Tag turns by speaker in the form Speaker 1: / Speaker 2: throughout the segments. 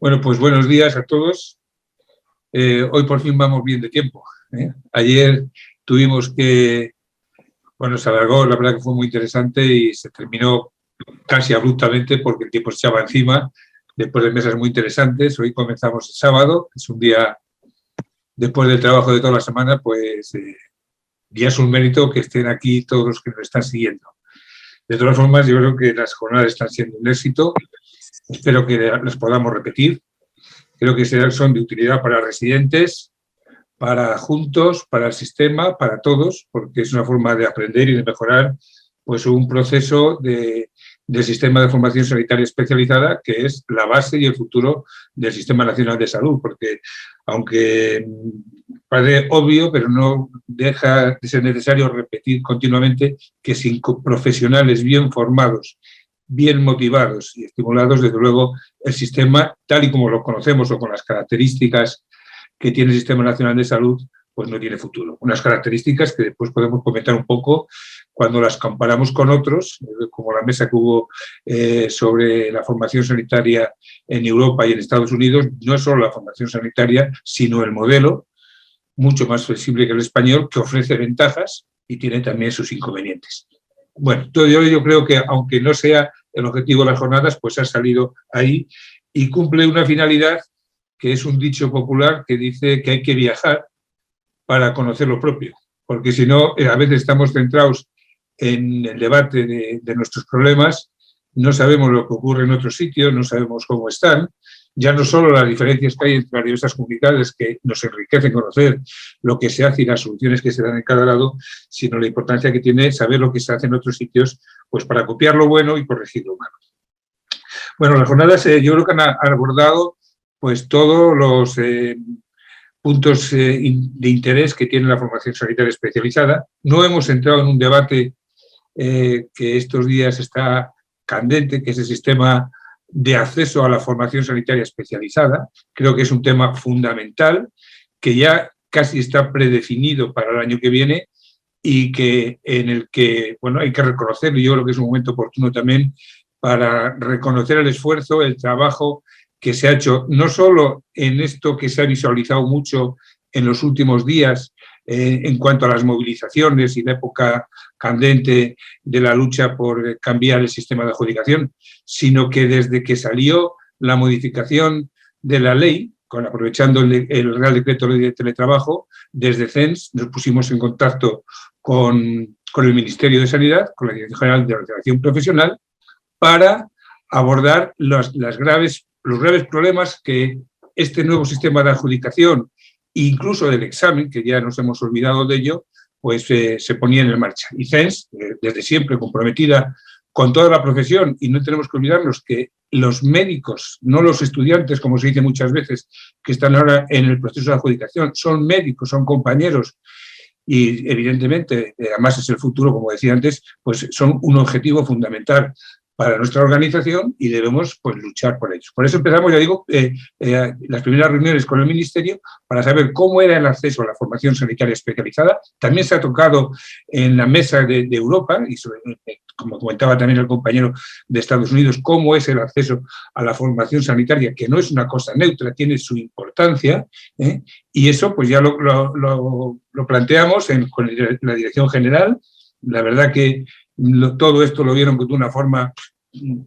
Speaker 1: Bueno, pues buenos días a todos. Hoy por fin vamos bien de tiempo. Ayer tuvimos que, se alargó, la verdad que fue muy interesante y se terminó casi abruptamente porque el tiempo se echaba encima después de mesas muy interesantes. Hoy comenzamos el sábado, es un día después del trabajo de toda la semana, pues ya es un mérito que estén aquí todos los que nos están siguiendo. De todas formas, yo creo que las jornadas están siendo un éxito. Espero que las podamos repetir. Creo que son de utilidad para residentes, para adjuntos, para el sistema, para todos, porque es una forma de aprender y de mejorar pues, un proceso del sistema de formación sanitaria especializada, que es la base y el futuro del Sistema Nacional de Salud, porque aunque parece obvio, pero no deja de ser necesario repetir continuamente que sin profesionales bien formados, bien motivados y estimulados, desde luego, el sistema, tal y como lo conocemos o con las características que tiene el Sistema Nacional de Salud, pues no tiene futuro. Unas características que después podemos comentar un poco cuando las comparamos con otros, como la mesa que hubo sobre la formación sanitaria en Europa y en Estados Unidos. No es solo la formación sanitaria, sino el modelo, mucho más flexible que el español, que ofrece ventajas y tiene también sus inconvenientes. Bueno, yo creo que aunque no sea el objetivo de las jornadas, pues ha salido ahí y cumple una finalidad que es un dicho popular que dice que hay que viajar para conocer lo propio, porque si no, a veces estamos centrados en el debate de nuestros problemas, no sabemos lo que ocurre en otros sitios, no sabemos cómo están, ya no solo las diferencias que hay entre las diversas comunidades que nos enriquecen conocer lo que se hace y las soluciones que se dan en cada lado, sino la importancia que tiene saber lo que se hace en otros sitios, pues para copiar lo bueno y corregir lo malo. Bueno, las jornadas yo creo que han abordado pues todos los puntos de interés que tiene la formación sanitaria especializada. No hemos entrado en un debate que estos días está candente, que es el sistema de acceso a la formación sanitaria especializada. Creo que es un tema fundamental, que ya casi está predefinido para el año que viene y en el que, hay que reconocerlo, y yo creo que es un momento oportuno también para reconocer el esfuerzo, el trabajo que se ha hecho, no solo en esto que se ha visualizado mucho en los últimos días, en cuanto a las movilizaciones y la época candente de la lucha por cambiar el sistema de adjudicación, sino que desde que salió la modificación de la ley, aprovechando el Real Decreto Ley de Teletrabajo, desde CENS nos pusimos en contacto con el Ministerio de Sanidad, con la Dirección General de Ordenación Profesional, para abordar los graves problemas que este nuevo sistema de adjudicación, incluso del examen, que ya nos hemos olvidado de ello, pues se ponía en marcha. Y CENS, desde siempre comprometida con toda la profesión, y no tenemos que olvidarnos que los médicos, no los estudiantes, como se dice muchas veces, que están ahora en el proceso de adjudicación, son médicos, son compañeros, y evidentemente, además es el futuro, como decía antes, pues son un objetivo fundamental para nuestra organización y debemos pues, luchar por ellos. Por eso empezamos, ya digo, las primeras reuniones con el Ministerio para saber cómo era el acceso a la formación sanitaria especializada. También se ha tocado en la mesa de Europa, y como comentaba también el compañero de Estados Unidos, cómo es el acceso a la formación sanitaria, que no es una cosa neutra, tiene su importancia, y eso pues ya lo planteamos con la Dirección General. La verdad que todo esto lo vieron de una forma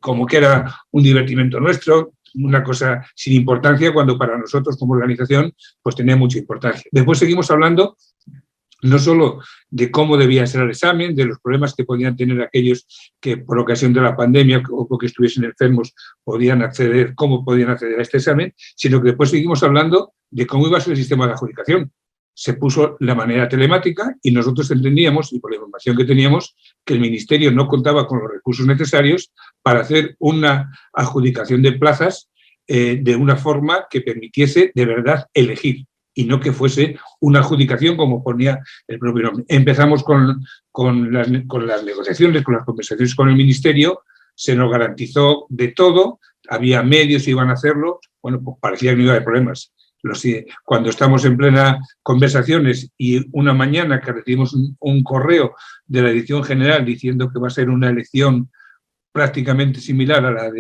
Speaker 1: como que era un divertimento nuestro, una cosa sin importancia, cuando para nosotros como organización pues tenía mucha importancia. Después seguimos hablando no solo de cómo debía ser el examen, de los problemas que podían tener aquellos que por ocasión de la pandemia o que estuviesen enfermos cómo podían acceder a este examen, sino que después seguimos hablando de cómo iba a ser el sistema de adjudicación. Se puso la manera telemática y nosotros entendíamos, y por la información que teníamos, que el Ministerio no contaba con los recursos necesarios para hacer una adjudicación de plazas de una forma que permitiese de verdad elegir y no que fuese una adjudicación como ponía el propio nombre. Empezamos con las negociaciones, con las conversaciones con el Ministerio, se nos garantizó de todo, había medios y iban a hacerlo, pues parecía que no iba a haber problemas. Cuando estamos en plena conversaciones y una mañana que recibimos un correo de la Dirección General diciendo que va a ser una elección prácticamente similar a la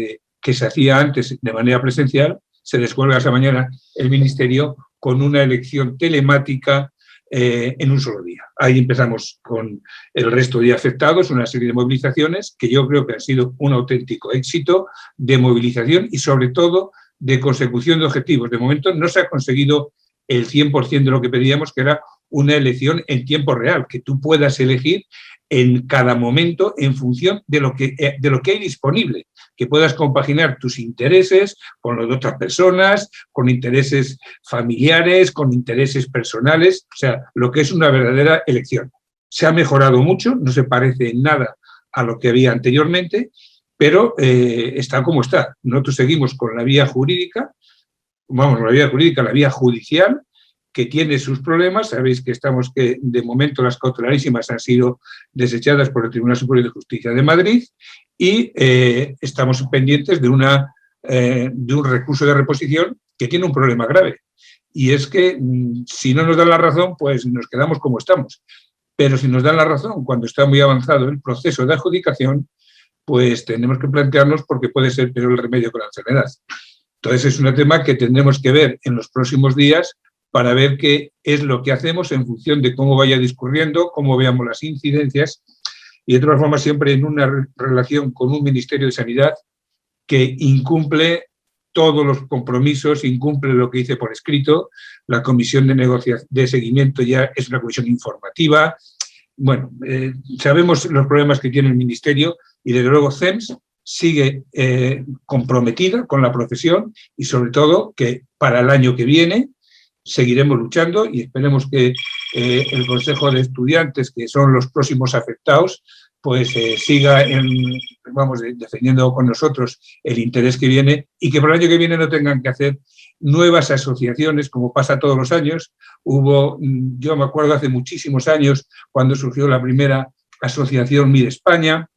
Speaker 1: que se hacía antes de manera presencial, se descuelga esa mañana el Ministerio con una elección telemática en un solo día. Ahí empezamos con el resto de afectados, una serie de movilizaciones que yo creo que han sido un auténtico éxito de movilización y sobre todo de consecución de objetivos. De momento no se ha conseguido el 100% de lo que pedíamos, que era una elección en tiempo real, que tú puedas elegir en cada momento en función de lo que hay disponible, que puedas compaginar tus intereses con los de otras personas, con intereses familiares, con intereses personales, o sea, lo que es una verdadera elección. Se ha mejorado mucho, no se parece en nada a lo que había anteriormente, pero está como está. Nosotros seguimos con la vía jurídica, la vía judicial, que tiene sus problemas. Sabéis que de momento las cautelarísimas han sido desechadas por el Tribunal Superior de Justicia de Madrid y estamos pendientes de un recurso de reposición que tiene un problema grave. Y es que si no nos dan la razón, pues nos quedamos como estamos. Pero si nos dan la razón cuando está muy avanzado el proceso de adjudicación, pues tenemos que plantearnos porque puede ser peor el remedio con la enfermedad. Entonces es un tema que tendremos que ver en los próximos días para ver qué es lo que hacemos en función de cómo vaya discurriendo, cómo veamos las incidencias y de todas formas siempre en una relación con un Ministerio de Sanidad que incumple todos los compromisos, incumple lo que dice por escrito. La comisión de seguimiento ya es una comisión informativa. Bueno, sabemos los problemas que tiene el Ministerio y desde luego CEMS sigue comprometida con la profesión y sobre todo que para el año que viene seguiremos luchando y esperemos que el Consejo de Estudiantes, que son los próximos afectados, pues siga defendiendo con nosotros el interés que viene y que por el año que viene no tengan que hacer nuevas asociaciones, como pasa todos los años. Yo me acuerdo hace muchísimos años, cuando surgió la primera asociación MIR España,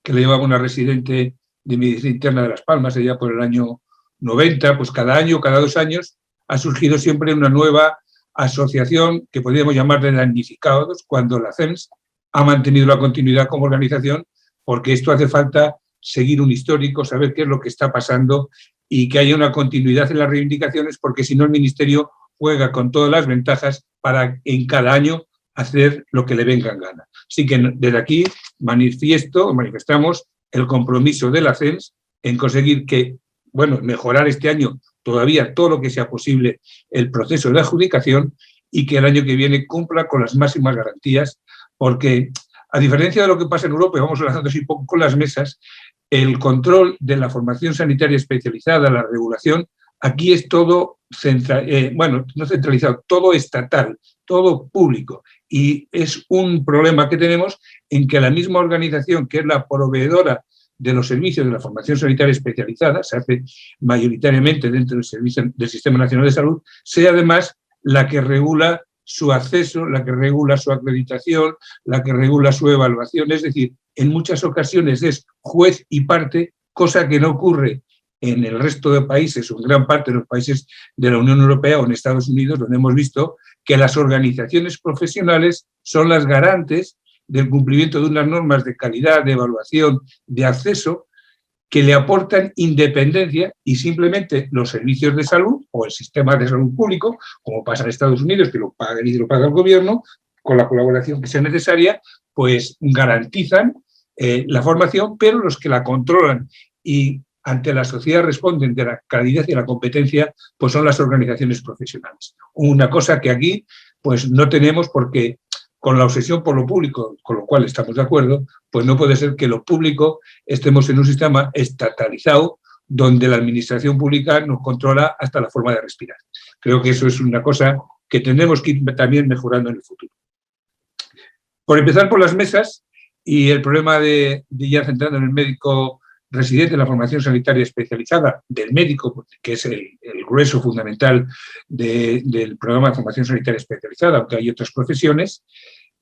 Speaker 1: que le llevaba una residente de Medicina Interna de Las Palmas, allá por el año 90, pues cada año, cada 2 años, ha surgido siempre una nueva asociación que podríamos llamar de damnificados, cuando la CEMS ha mantenido la continuidad como organización, porque esto hace falta seguir un histórico, saber qué es lo que está pasando y que haya una continuidad en las reivindicaciones, porque si no el Ministerio juega con todas las ventajas para en cada año hacer lo que le venga en gana. Así que desde aquí manifestamos el compromiso de la CEMS en conseguir mejorar este año todavía todo lo que sea posible el proceso de adjudicación y que el año que viene cumpla con las máximas garantías, porque a diferencia de lo que pasa en Europa, y vamos hablando así poco con las mesas, el control de la formación sanitaria especializada, la regulación, aquí es todo no centralizado, todo estatal, todo público. Y es un problema que tenemos en que la misma organización, que es la proveedora de los servicios de la formación sanitaria especializada, se hace mayoritariamente dentro del Sistema Nacional de Salud, sea además la que regula su acceso, la que regula su acreditación, la que regula su evaluación. Es decir, en muchas ocasiones es juez y parte, cosa que no ocurre en el resto de países o en gran parte de los países de la Unión Europea o en Estados Unidos, donde hemos visto que las organizaciones profesionales son las garantes del cumplimiento de unas normas de calidad, de evaluación, de acceso, que le aportan independencia y simplemente los servicios de salud o el sistema de salud público, como pasa en Estados Unidos, que lo pagan y lo paga el gobierno, con la colaboración que sea necesaria, pues garantizan la formación, pero los que la controlan y ante la sociedad responden de la calidad y la competencia, pues son las organizaciones profesionales. Una cosa que aquí pues no tenemos porque con la obsesión por lo público, con lo cual estamos de acuerdo, pues no puede ser que lo público estemos en un sistema estatalizado donde la administración pública nos controla hasta la forma de respirar. Creo que eso es una cosa que tendremos que ir también mejorando en el futuro. Por empezar por las mesas y el problema de ya centrando en el médico residente en la formación sanitaria especializada del médico, que es el grueso fundamental del programa de formación sanitaria especializada, aunque hay otras profesiones,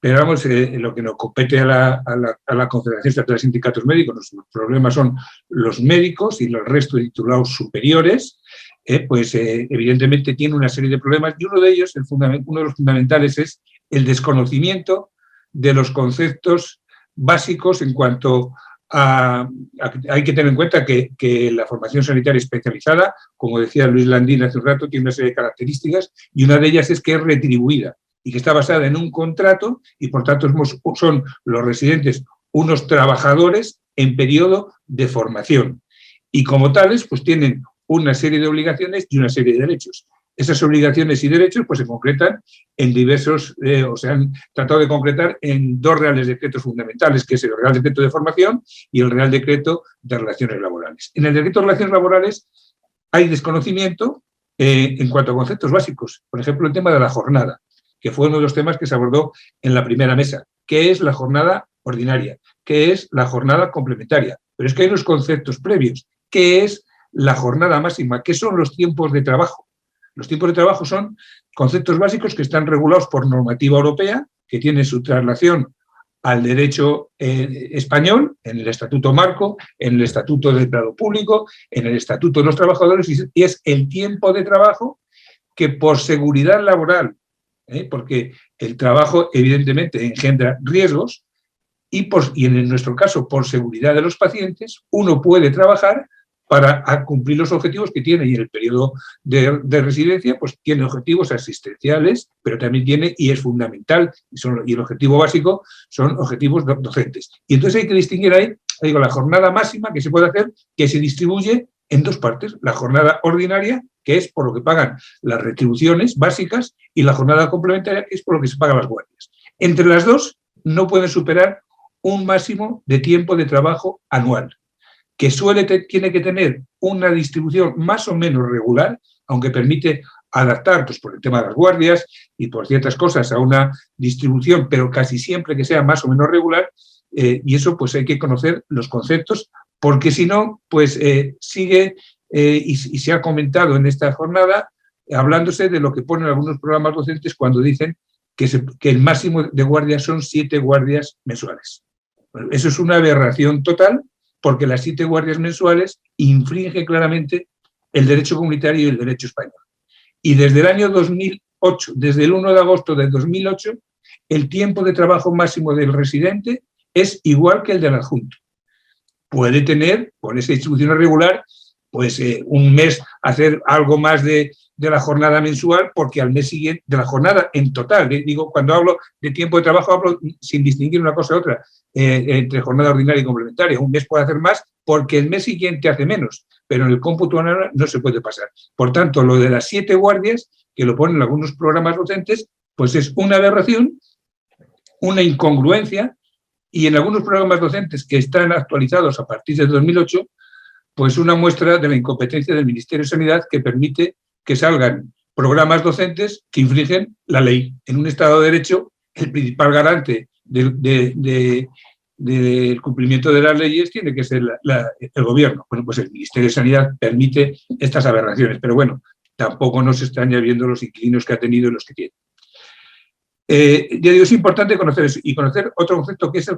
Speaker 1: pero vamos, lo que nos compete a la Confederación Estatal de Sindicatos Médicos, los problemas son los médicos y el resto de titulados superiores, evidentemente tiene una serie de problemas y uno de ellos, uno de los fundamentales es el desconocimiento de los conceptos básicos en cuanto hay que tener en cuenta que la formación sanitaria especializada, como decía Luis Landín hace un rato, tiene una serie de características y una de ellas es que es retribuida y que está basada en un contrato y, por tanto, son los residentes unos trabajadores en periodo de formación. Y como tales, pues tienen una serie de obligaciones y una serie de derechos. Esas obligaciones y derechos pues se concretan en diversos, o se han tratado de concretar en dos reales decretos fundamentales, que es el Real Decreto de Formación y el Real Decreto de Relaciones Laborales. En el Decreto de Relaciones Laborales hay desconocimiento en cuanto a conceptos básicos. Por ejemplo, el tema de la jornada, que fue uno de los temas que se abordó en la primera mesa. ¿Qué es la jornada ordinaria? ¿Qué es la jornada complementaria? Pero es que hay unos conceptos previos. ¿Qué es la jornada máxima? ¿Qué son los tiempos de trabajo? Los tiempos de trabajo son conceptos básicos que están regulados por normativa europea, que tiene su traslación al derecho español, en el Estatuto Marco, en el Estatuto del Empleado Público, en el Estatuto de los Trabajadores, y es el tiempo de trabajo que, por seguridad laboral, porque el trabajo evidentemente engendra riesgos, y en nuestro caso, por seguridad de los pacientes, uno puede trabajar para cumplir los objetivos que tiene, y en el periodo de residencia pues tiene objetivos asistenciales, pero también tiene, y es fundamental, y el objetivo básico son objetivos docentes. Y entonces hay que distinguir ahí, digo, la jornada máxima que se puede hacer, que se distribuye en dos partes: la jornada ordinaria, que es por lo que pagan las retribuciones básicas, y la jornada complementaria, que es por lo que se pagan las guardias. Entre las dos no pueden superar un máximo de tiempo de trabajo anual, que tiene que tener una distribución más o menos regular, aunque permite adaptar, pues por el tema de las guardias y por ciertas cosas, a una distribución, pero casi siempre que sea más o menos regular, y eso pues hay que conocer los conceptos, porque si no, pues sigue, y se ha comentado en esta jornada, hablándose de lo que ponen algunos programas docentes cuando dicen que el máximo de guardias son 7 guardias mensuales. Bueno, eso es una aberración total, porque las 7 guardias mensuales infringen claramente el derecho comunitario y el derecho español. Y desde el año 2008, desde el 1 de agosto de 2008, el tiempo de trabajo máximo del residente es igual que el del adjunto. Puede tener, con esa distribución irregular, pues un mes hacer algo más de la jornada mensual, porque al mes siguiente, de la jornada en total, digo, cuando hablo de tiempo de trabajo, hablo sin distinguir una cosa u otra, entre jornada ordinaria y complementaria. Un mes puede hacer más porque el mes siguiente hace menos, pero en el cómputo anual no se puede pasar. Por tanto, lo de las 7 guardias, que lo ponen algunos programas docentes, pues es una aberración, una incongruencia, y en algunos programas docentes que están actualizados a partir de 2008, pues una muestra de la incompetencia del Ministerio de Sanidad, que permite que salgan programas docentes que infringen la ley. En un Estado de Derecho, el principal garante del cumplimiento de las leyes tiene que ser el Gobierno. Bueno, pues el Ministerio de Sanidad permite estas aberraciones, pero bueno, tampoco nos extraña viendo los inquilinos que ha tenido y los que tiene. Ya digo, es importante conocer eso, y conocer otro concepto, que es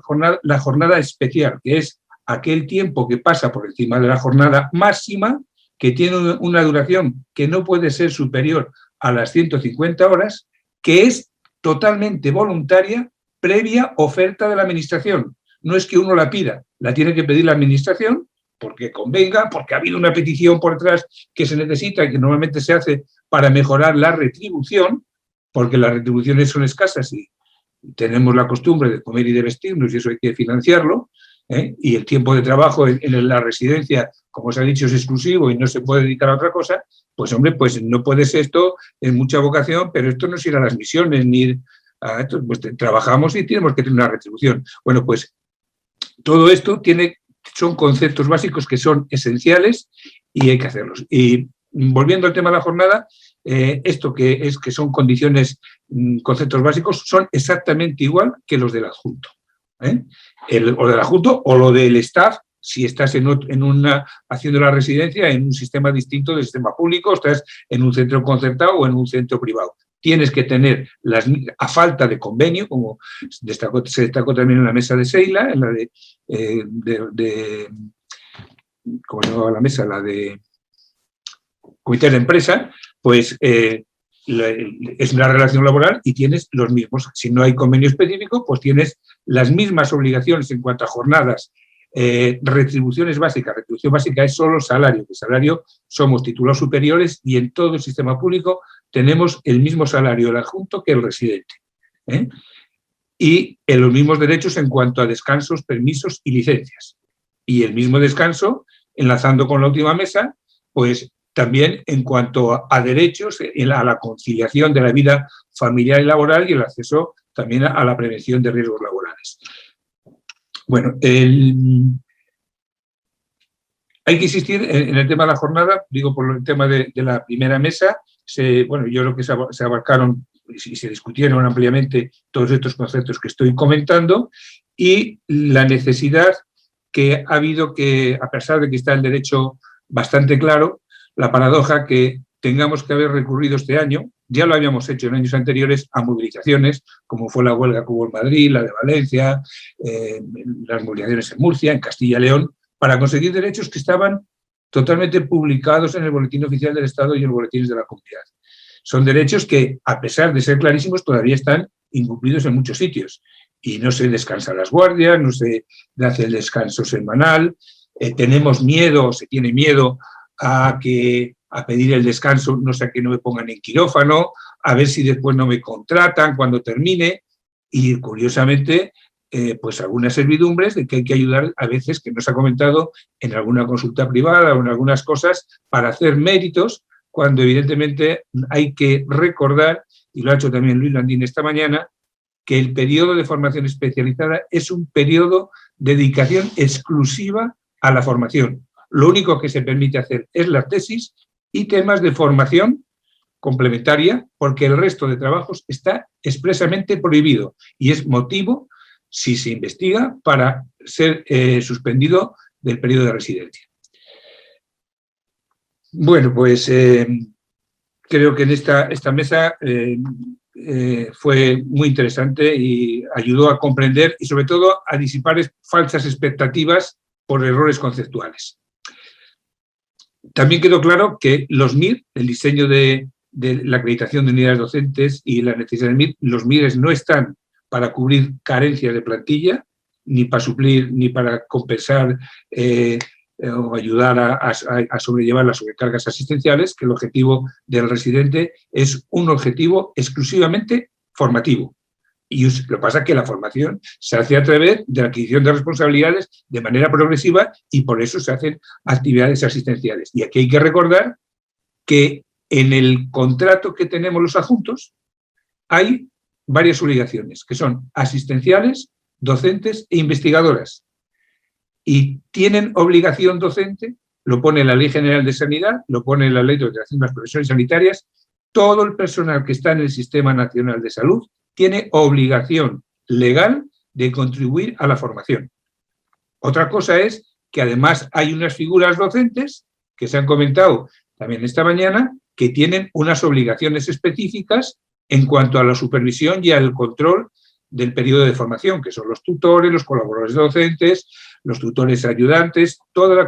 Speaker 1: la jornada especial, que es aquel tiempo que pasa por encima de la jornada máxima, que tiene una duración que no puede ser superior a las 150 horas, que es totalmente voluntaria, previa oferta de la Administración. No es que uno la pida, la tiene que pedir la Administración porque convenga, porque ha habido una petición por detrás que se necesita y que normalmente se hace para mejorar la retribución, porque las retribuciones son escasas y tenemos la costumbre de comer y de vestirnos, y eso hay que financiarlo, y el tiempo de trabajo en la residencia, como se ha dicho, es exclusivo y no se puede dedicar a otra cosa. Pues hombre, pues no puede ser esto, es mucha vocación, pero esto no es ir a las misiones, ni ir a esto, pues trabajamos y tenemos que tener una retribución. Bueno, pues todo esto son conceptos básicos que son esenciales y hay que hacerlos. Y volviendo al tema de la jornada, esto que son condiciones, conceptos básicos, son exactamente igual que los del adjunto. O del adjunto o lo del staff, si estás haciendo la residencia en un sistema distinto del sistema público, estás en un centro concertado o en un centro privado. Tienes que tener, a falta de convenio, como se destacó también en la mesa de Seila, en la ¿cómo se llamaba la mesa? La de comité de empresa, pues es una relación laboral y tienes los mismos. Si no hay convenio específico, pues tienes las mismas obligaciones en cuanto a jornadas retribuciones básicas. Retribución básica es solo salario. El salario somos titulados superiores y en todo el sistema público tenemos el mismo salario el adjunto que el residente. Y en los mismos derechos en cuanto a descansos, permisos y licencias. Y el mismo descanso, enlazando con la última mesa, pues también en cuanto a derechos, a la conciliación de la vida familiar y laboral y el acceso también a la prevención de riesgos laborales. Bueno, hay que insistir en el tema de la jornada, digo por el tema de la primera mesa. Bueno, yo creo que se abarcaron y se discutieron ampliamente todos estos conceptos que estoy comentando y la necesidad que ha habido que, a pesar de que está el derecho bastante claro, la paradoja que tengamos que haber recurrido este año, ya lo habíamos hecho en años anteriores, a movilizaciones, como fue la huelga que hubo en Madrid, la de Valencia, las movilizaciones en Murcia, en Castilla y León, para conseguir derechos que estaban totalmente publicados en el Boletín Oficial del Estado y en los boletines de la Comunidad. Son derechos que, a pesar de ser clarísimos, todavía están incumplidos en muchos sitios. Y no se descansan las guardias, no se hace el descanso semanal, tenemos miedo, se tiene miedo a pedir el descanso, no sé, a que no me pongan en quirófano, a ver si después no me contratan cuando termine. Y, curiosamente, pues algunas servidumbres de que hay que ayudar a veces, que nos ha comentado en alguna consulta privada o en algunas cosas, para hacer méritos, cuando evidentemente hay que recordar, y lo ha hecho también Luis Landín esta mañana, que el periodo de formación especializada es un periodo de dedicación exclusiva a la formación. Lo único que se permite hacer es la tesis y temas de formación complementaria, porque el resto de trabajos está expresamente prohibido y es motivo, si se investiga, para ser suspendido del periodo de residencia. Bueno, pues creo que en esta mesa fue muy interesante y ayudó a comprender y sobre todo a disipar falsas expectativas por errores conceptuales. También quedó claro que los MIR, el diseño de la acreditación de unidades docentes y la necesidad de MIR, los MIRs no están para cubrir carencias de plantilla, ni para suplir, ni para compensar o ayudar a sobrellevar las sobrecargas asistenciales, que el objetivo del residente es un objetivo exclusivamente formativo. Y lo que pasa es que la formación se hace a través de la adquisición de responsabilidades de manera progresiva y por eso se hacen actividades asistenciales. Y aquí hay que recordar que en el contrato que tenemos los adjuntos hay varias obligaciones, que son asistenciales, docentes e investigadoras. Y tienen obligación docente, lo pone la Ley General de Sanidad, lo pone la Ley de Ordenación de las Profesiones Sanitarias, todo el personal que está en el Sistema Nacional de Salud tiene obligación legal de contribuir a la formación. Otra cosa es que además hay unas figuras docentes que se han comentado también esta mañana que tienen unas obligaciones específicas en cuanto a la supervisión y al control del periodo de formación, que son los tutores, los colaboradores docentes, los tutores ayudantes,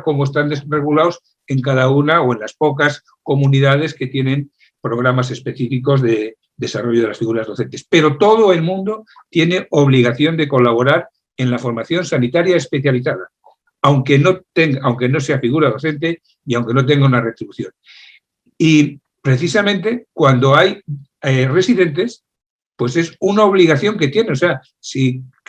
Speaker 1: como están regulados en cada una o en las pocas comunidades que tienen programas específicos de desarrollo de las figuras docentes. Pero todo el mundo tiene obligación de colaborar en la formación sanitaria especializada, aunque no sea figura docente y aunque no tenga una retribución. Y precisamente cuando hay residentes, pues es una obligación que tiene. O sea,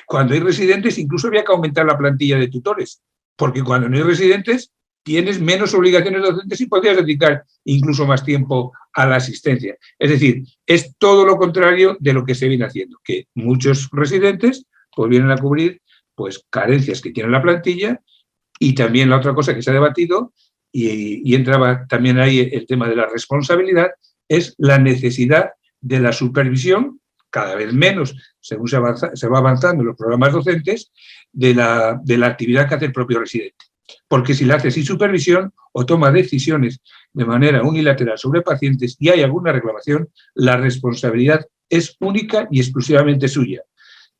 Speaker 1: cuando hay residentes incluso había que aumentar la plantilla de tutores, porque cuando no hay residentes tienes menos obligaciones docentes y podrías dedicar incluso más tiempo a la asistencia. Es decir, es todo lo contrario de lo que se viene haciendo, que muchos residentes pues vienen a cubrir pues carencias que tiene la plantilla. Y también la otra cosa que se ha debatido, y entraba también ahí el tema de la responsabilidad, es la necesidad de la supervisión, cada vez menos, según se va avanzando en los programas docentes, de la actividad que hace el propio residente. Porque si la hace sin supervisión o toma decisiones de manera unilateral sobre pacientes y hay alguna reclamación, la responsabilidad es única y exclusivamente suya.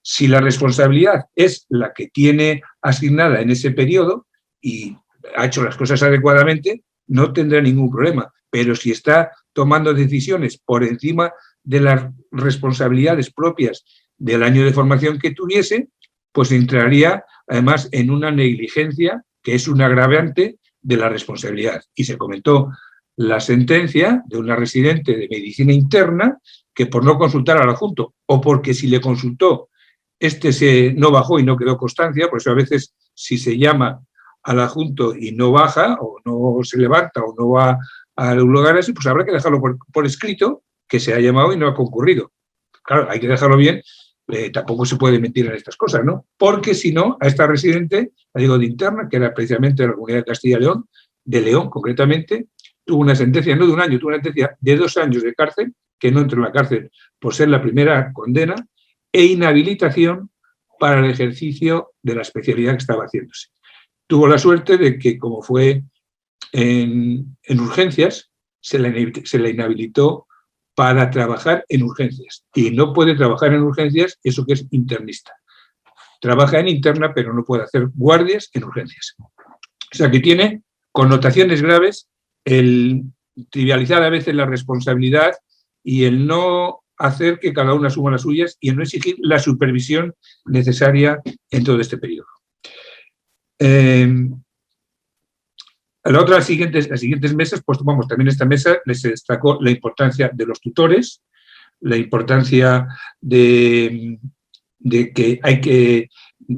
Speaker 1: Si la responsabilidad es la que tiene asignada en ese periodo y ha hecho las cosas adecuadamente, no tendrá ningún problema. Pero si está tomando decisiones por encima de las responsabilidades propias del año de formación que tuviese, pues entraría además en una negligencia que es un agravante de la responsabilidad. Y se comentó la sentencia de una residente de medicina interna que por no consultar al adjunto o porque si le consultó no bajó y no quedó constancia, por eso a veces si se llama al adjunto y no baja o no se levanta o no va al lugar ese, pues habrá que dejarlo por escrito que se ha llamado y no ha concurrido. Claro, hay que dejarlo bien, tampoco se puede mentir en estas cosas, ¿no? Porque si no, a esta residente, la digo de interna, que era precisamente de la Comunidad de Castilla y León, de León concretamente, tuvo una sentencia no de un año, tuvo una sentencia de 2 años de cárcel, que no entró en la cárcel por ser la primera condena, e inhabilitación para el ejercicio de la especialidad que estaba haciéndose. Tuvo la suerte de que, como fue en urgencias, se la inhabilitó para trabajar en urgencias. Y no puede trabajar en urgencias eso que es internista. Trabaja en interna, pero no puede hacer guardias en urgencias. O sea que tiene connotaciones graves el trivializar a veces la responsabilidad y el no hacer que cada una asuma las suyas y el no exigir la supervisión necesaria en todo este periodo. Los siguientes meses, pues vamos, también esta mesa les destacó la importancia de los tutores, la importancia de que hay que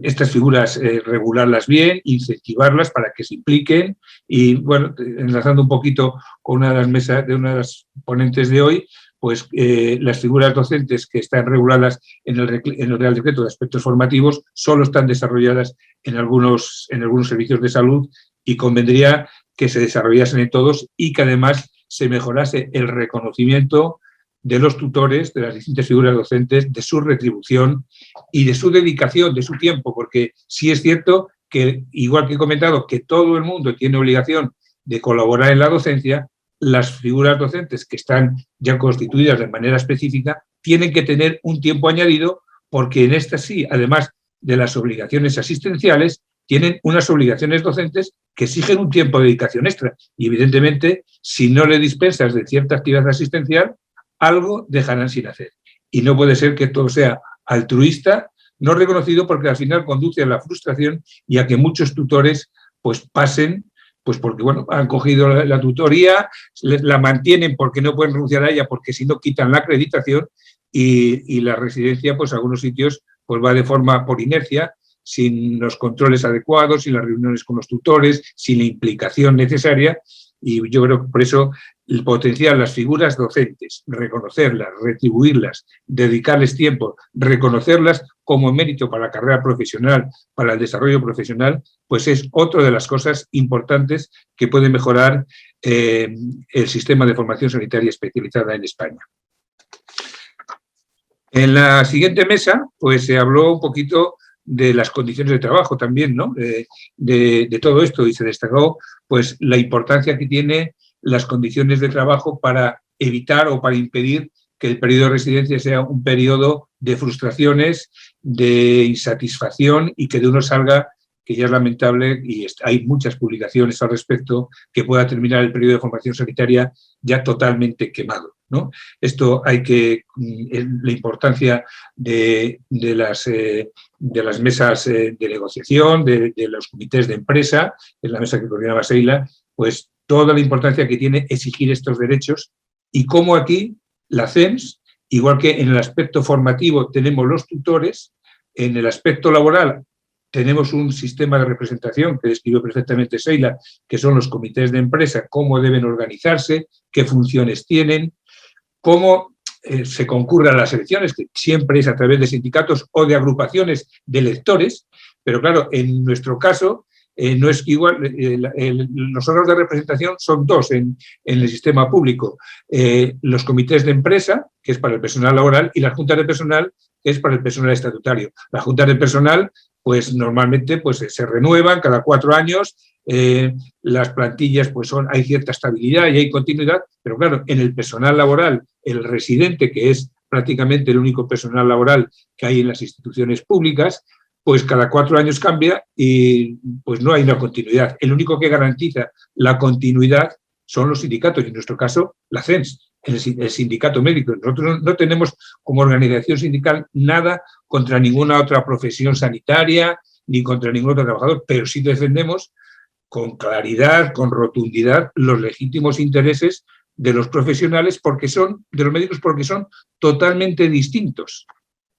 Speaker 1: estas figuras regularlas bien, incentivarlas para que se impliquen y, bueno, enlazando un poquito con una de las ponentes de hoy, pues las figuras docentes que están reguladas en el Real Decreto de Aspectos Formativos solo están desarrolladas en algunos servicios de salud y convendría que se desarrollasen en todos y que además se mejorase el reconocimiento de los tutores, de las distintas figuras docentes, de su retribución y de su dedicación, de su tiempo, porque sí es cierto que, igual que he comentado, que todo el mundo tiene obligación de colaborar en la docencia, las figuras docentes que están ya constituidas de manera específica tienen que tener un tiempo añadido porque en estas sí, además de las obligaciones asistenciales, tienen unas obligaciones docentes que exigen un tiempo de dedicación extra y, evidentemente, si no le dispensas de cierta actividad asistencial, algo dejarán sin hacer. Y no puede ser que todo sea altruista, no reconocido, porque al final conduce a la frustración y a que muchos tutores pues pasen, pues porque bueno, han cogido la tutoría, la mantienen porque no pueden renunciar a ella, porque si no quitan la acreditación y la residencia, pues en algunos sitios pues va de forma por inercia, sin los controles adecuados, sin las reuniones con los tutores, sin la implicación necesaria. Y yo creo que por eso el potenciar las figuras docentes, reconocerlas, retribuirlas, dedicarles tiempo, reconocerlas como mérito para la carrera profesional, para el desarrollo profesional, pues es otra de las cosas importantes que puede mejorar el sistema de formación sanitaria especializada en España. En la siguiente mesa, pues se habló un poquito de las condiciones de trabajo también, ¿no? De todo esto, y se destacó pues la importancia que tiene las condiciones de trabajo para evitar o para impedir que el periodo de residencia sea un periodo de frustraciones, de insatisfacción y que de uno salga, que ya es lamentable, y hay muchas publicaciones al respecto, que pueda terminar el periodo de formación sanitaria ya totalmente quemado, ¿no? Esto hay que, la importancia de las mesas de negociación, de los comités de empresa, en la mesa que coordinaba Seila, pues toda la importancia que tiene exigir estos derechos y cómo aquí la CEMS, igual que en el aspecto formativo tenemos los tutores, en el aspecto laboral tenemos un sistema de representación que describió perfectamente Seila, que son los comités de empresa, cómo deben organizarse, qué funciones tienen, cómo se concurren a las elecciones, que siempre es a través de sindicatos o de agrupaciones de electores, pero claro, en nuestro caso no es igual, los órganos de representación son dos en el sistema público, los comités de empresa, que es para el personal laboral, y las juntas de personal, que es para el personal estatutario. Las juntas de personal, pues normalmente pues, se renuevan cada 4 años, las plantillas, pues hay cierta estabilidad y hay continuidad, pero claro, en el personal laboral, el residente, que es prácticamente el único personal laboral que hay en las instituciones públicas, pues cada 4 años cambia y pues no hay una continuidad. El único que garantiza la continuidad son los sindicatos, y en nuestro caso la CEMS, el sindicato médico. Nosotros no tenemos como organización sindical nada contra ninguna otra profesión sanitaria, ni contra ningún otro trabajador, pero sí defendemos con claridad, con rotundidad, los legítimos intereses de los profesionales, de los médicos, porque son totalmente distintos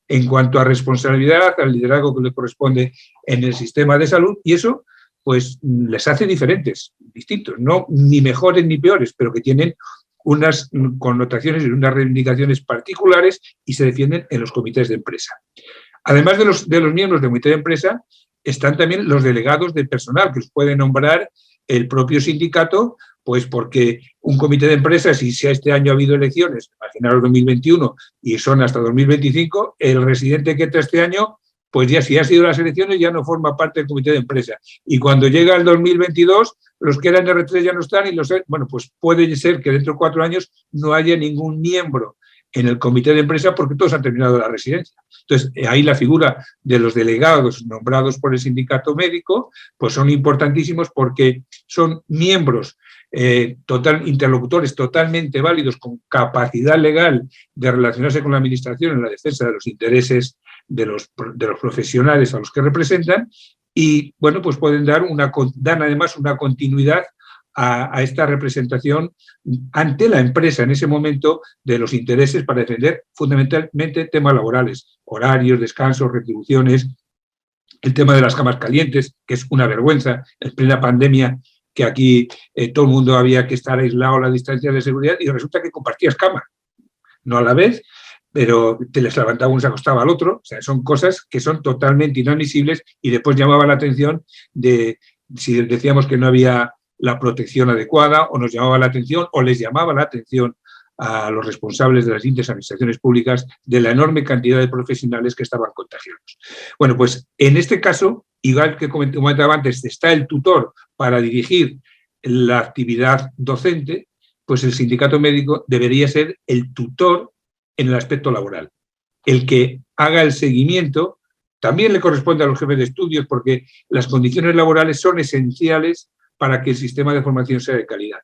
Speaker 1: en cuanto a responsabilidad, al liderazgo que le corresponde en el sistema de salud, y eso pues les hace diferentes, distintos, no ni mejores ni peores, pero que tienen unas connotaciones y unas reivindicaciones particulares y se defienden en los comités de empresa. Además de los miembros del comité de empresa, están también los delegados de personal, que los puede nombrar el propio sindicato, pues porque un comité de empresa, si este año ha habido elecciones, imaginaros 2021, y son hasta 2025, el residente que entra este año, pues ya si ha sido las elecciones ya no forma parte del comité de empresa. Y cuando llega el 2022, los que eran R3 ya no están y bueno, pues puede ser que dentro de 4 años no haya ningún miembro en el comité de empresa porque todos han terminado la residencia. Entonces, ahí la figura de los delegados nombrados por el sindicato médico, pues son importantísimos porque son miembros, interlocutores totalmente válidos, con capacidad legal de relacionarse con la administración en la defensa de los intereses de los profesionales a los que representan y, bueno, pues dan además una continuidad a esta representación ante la empresa en ese momento de los intereses para defender fundamentalmente temas laborales, horarios, descansos, retribuciones, el tema de las camas calientes, que es una vergüenza en plena pandemia, que aquí todo el mundo había que estar aislado a la distancia de seguridad y resulta que compartías cama, no a la vez, pero te les levantaba uno y se acostaba al otro. O sea, son cosas que son totalmente inadmisibles y después llamaba la atención de si decíamos que no había la protección adecuada o nos llamaba la atención o les llamaba la atención a los responsables de las distintas administraciones públicas de la enorme cantidad de profesionales que estaban contagiados. Bueno, pues en este caso, igual que comentaba antes, está el tutor para dirigir la actividad docente, pues el sindicato médico debería ser el tutor en el aspecto laboral, el que haga el seguimiento. También le corresponde a los jefes de estudios porque las condiciones laborales son esenciales para que el sistema de formación sea de calidad.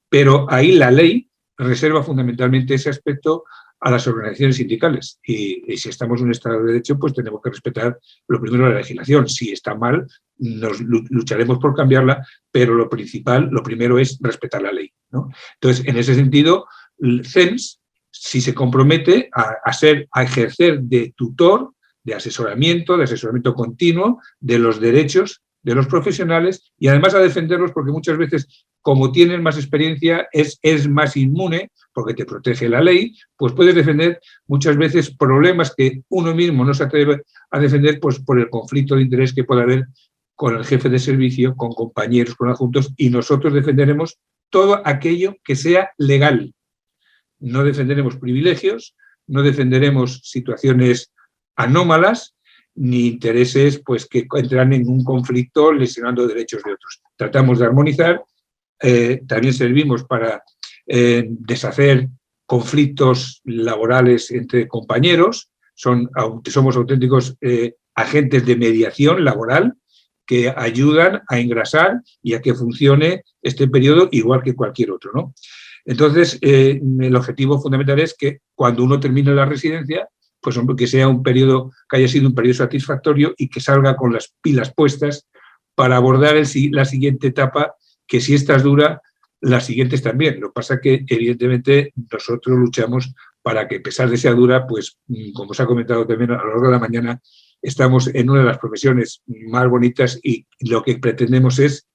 Speaker 1: Pero ahí la ley reserva fundamentalmente ese aspecto a las organizaciones sindicales. Y si estamos en un Estado de Derecho, pues tenemos que respetar lo primero la legislación. Si está mal, nos lucharemos por cambiarla, pero lo primero es respetar la ley, ¿no? Entonces, en ese sentido, el CENS, si se compromete a ejercer de tutor, de asesoramiento continuo de los derechos de los profesionales y además a defenderlos porque muchas veces, como tienen más experiencia, es más inmune, porque te protege la ley, pues puedes defender muchas veces problemas que uno mismo no se atreve a defender pues por el conflicto de interés que puede haber con el jefe de servicio, con compañeros, con adjuntos, y nosotros defenderemos todo aquello que sea legal. No defenderemos privilegios, no defenderemos situaciones anómalas, ni intereses pues, que entran en un conflicto lesionando derechos de otros. Tratamos de armonizar, también servimos para deshacer conflictos laborales entre compañeros, somos auténticos agentes de mediación laboral que ayudan a engrasar y a que funcione este periodo igual que cualquier otro, ¿no? Entonces, el objetivo fundamental es que cuando uno termine la residencia, pues que sea un periodo, que haya sido un periodo satisfactorio y que salga con las pilas puestas para abordar la siguiente etapa, que si esta es dura, las siguientes también. Lo que pasa es que, evidentemente, nosotros luchamos para que, a pesar de ser dura, pues, como se ha comentado también a lo largo de la mañana, estamos en una de las profesiones más bonitas y lo que pretendemos es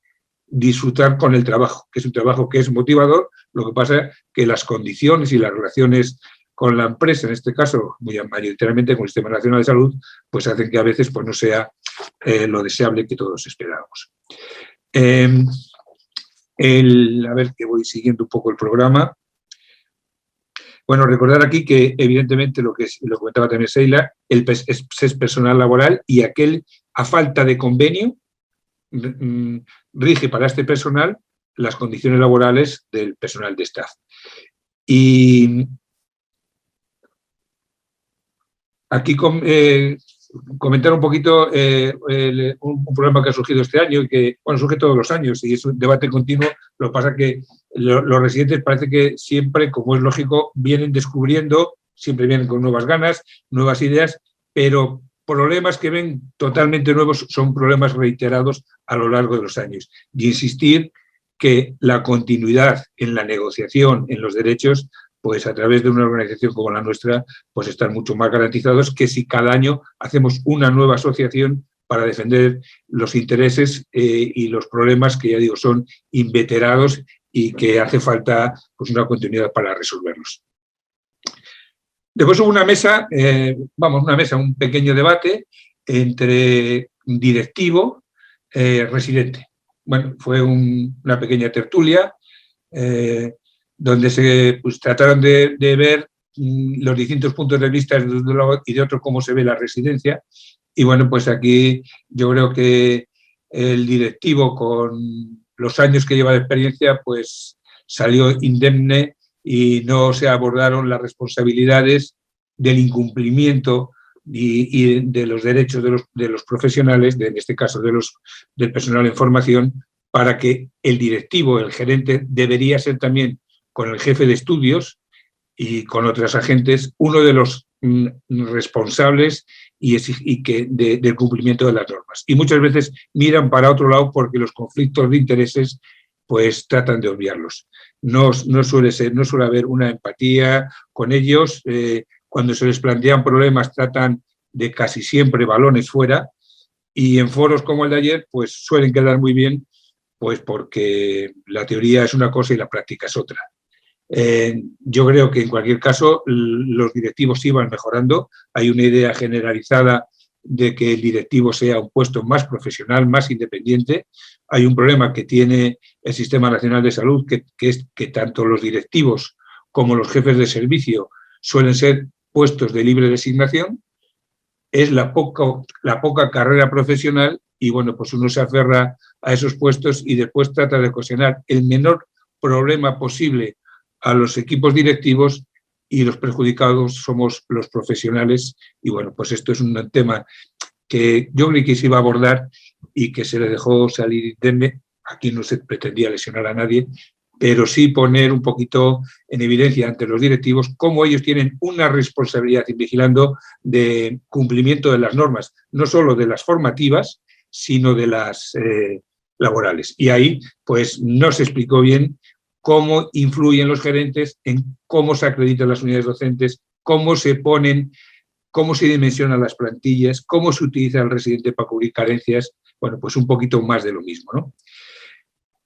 Speaker 1: disfrutar con el trabajo, que es un trabajo que es motivador. Lo que pasa es que las condiciones y las relaciones con la empresa, en este caso, mayoritariamente con el Sistema Nacional de Salud, pues hacen que a veces pues, no sea lo deseable que todos esperábamos. A ver, que voy siguiendo un poco el programa. Bueno, recordar aquí que, evidentemente, lo comentaba también Sheila, el es personal laboral y aquel, a falta de convenio, rige para este personal las condiciones laborales del personal de staff. Y aquí comentar un poquito un problema que ha surgido este año y que, bueno, surge todos los años y es un debate continuo. Lo que pasa es que los residentes parece que siempre, como es lógico, vienen descubriendo, siempre vienen con nuevas ganas, nuevas ideas, pero problemas que ven totalmente nuevos son problemas reiterados a lo largo de los años. Y insistir que la continuidad en la negociación, en los derechos, pues a través de una organización como la nuestra, pues están mucho más garantizados que si cada año hacemos una nueva asociación para defender los intereses y los problemas que, ya digo, son inveterados y que hace falta pues una continuidad para resolverlos. Después hubo una mesa, un pequeño debate entre directivo, residente. Bueno, fue una pequeña tertulia donde se trataron de ver los distintos puntos de vista de un lado y de otro cómo se ve la residencia. Y bueno, pues aquí yo creo que el directivo, con los años que lleva de experiencia, pues salió indemne y no se abordaron las responsabilidades del incumplimiento y de los derechos de los profesionales, en este caso del personal en formación, para que el directivo, el gerente, debería ser también, con el jefe de estudios y con otros agentes, uno de los responsables del cumplimiento de las normas. Y muchas veces miran para otro lado porque los conflictos de intereses pues tratan de obviarlos. No suele haber una empatía con ellos. Cuando se les plantean problemas tratan de casi siempre balones fuera, y en foros como el de ayer pues suelen quedar muy bien, pues porque la teoría es una cosa y la práctica es otra. Yo creo que en cualquier caso los directivos iban mejorando. Hay una idea generalizada de que el directivo sea un puesto más profesional, más independiente. Hay un problema que tiene el Sistema Nacional de Salud, que es que tanto los directivos como los jefes de servicio suelen ser puestos de libre designación. Es la poca carrera profesional y, bueno, pues uno se aferra a esos puestos y después trata de ocasionar el menor problema posible a los equipos directivos, y los perjudicados somos los profesionales. Y bueno, pues esto es un tema que yo creí que se iba a abordar y que se le dejó salir indemne. Aquí no se pretendía lesionar a nadie, pero sí poner un poquito en evidencia ante los directivos cómo ellos tienen una responsabilidad y vigilando de cumplimiento de las normas, no solo de las formativas, sino de las laborales. Y ahí pues no se explicó bien cómo influyen los gerentes en cómo se acreditan las unidades docentes, cómo se dimensionan las plantillas, cómo se utiliza el residente para cubrir carencias. Bueno, pues un poquito más de lo mismo, ¿no?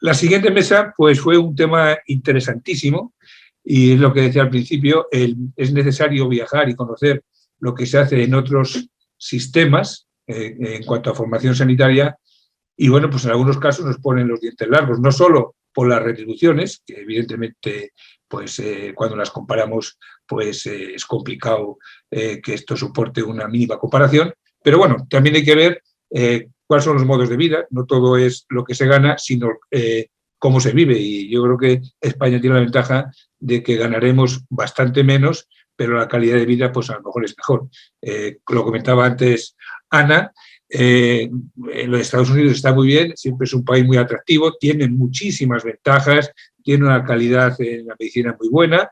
Speaker 1: La siguiente mesa pues fue un tema interesantísimo, y es lo que decía al principio, es necesario viajar y conocer lo que se hace en otros sistemas en cuanto a formación sanitaria, y bueno, pues en algunos casos nos ponen los dientes largos, no solo por las retribuciones, que evidentemente pues cuando las comparamos pues es complicado que esto soporte una mínima comparación, pero bueno, también hay que ver cuáles son los modos de vida. No todo es lo que se gana, sino cómo se vive, y yo creo que España tiene la ventaja de que ganaremos bastante menos, pero la calidad de vida pues a lo mejor es mejor. Lo comentaba antes Ana, en los Estados Unidos está muy bien, siempre es un país muy atractivo, tienen muchísimas ventajas, tiene una calidad en la medicina muy buena.